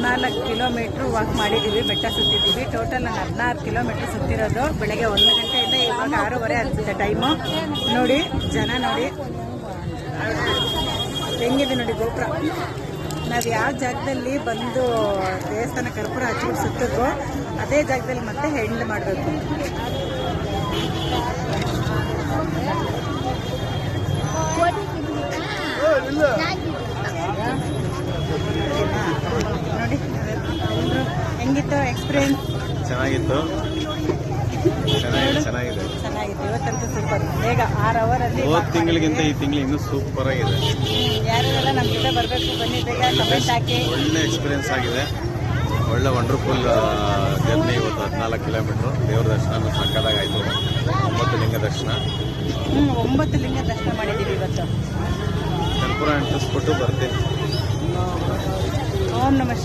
14 kilometre walk ಮಾಡಿದ್ದೀವಿ, ಬೆಟ್ಟ ಸುತ್ತಿದ್ದೀವಿ. Total ನಾನು 16 ಕಿಲೋಮೀಟ್ರ್ ಸುತ್ತಿರೋದು. ಬೆಳಗ್ಗೆ 1 ಗಂಟೆಯಿಂದ ಇವಾಗ 6:30 ಅನಿಸುತ್ತೆ ಟೈಮು. ನೋಡಿ ಜನ ನೋಡಿ ಹೆಂಗಿದೆ ನೋಡಿ ಗೋಪುರ. ನಾವು ಯಾವ ಜಾಗದಲ್ಲಿ ಬಂದು ದೇವಸ್ಥಾನ ಕರ್ಪೂರ ಹಚ್ಚಿಬಿಟ್ಟು ಸುತ್ತಿದ್ವೋ ಅದೇ ಜಾಗದಲ್ಲಿ ಮತ್ತೆ ಹೆಂಡ್ ಮಾಡಬೇಕು. ನೋಡಿ ಹೆಂಗಿತ್ತು ಎಕ್ಸ್ಪೀರಿಯನ್ಸ್? ಚೆನ್ನಾಗಿತ್ತು. ಚೆನ್ನಾಗಿತ್ತು. ಇವತ್ತಂತೂ ಸೂಪರ್. ಬೇಗ 6 ಅವರಲ್ಲಿ ಹೋದ ತಿಂಗಳಿಗಿಂತ ಈ ತಿಂಗಳು ಇನ್ನೂ ಸೂಪರ್ ಆಗಿದೆ. ಯಾರೆಲ್ಲ ನಮ್ಮ ಜೊತೆ ಬರಬೇಕು ಬನ್ನಿ, ಬೇಗ ಕಮೆಂಟ್ ಹಾಕಿ. ಒಳ್ಳೆ ಎಕ್ಸ್ಪೀರಿಯನ್ಸ್ ಆಗಿದೆ. ಒಳ್ಳೆ ವಂಡರ್ಫುಲ್ ಜರ್ನಿ. ಇವತ್ತು 14 ಕಿಲೋಮೀಟ್ರು ದೇವ್ರ ದರ್ಶನ ಸಕ್ಕದಾಗಾಯಿತು. 9 ಲಿಂಗ ದರ್ಶನ. 9 ಲಿಂಗ ದರ್ಶನ ಮಾಡಿದ್ದೀವಿ ಇವತ್ತು. ಕರ್ಪೂರ ಅಂಟಿಸ್ಬಿಟ್ಟು ಬರ್ತೀನಿ. ಓಂ ನಮಃ.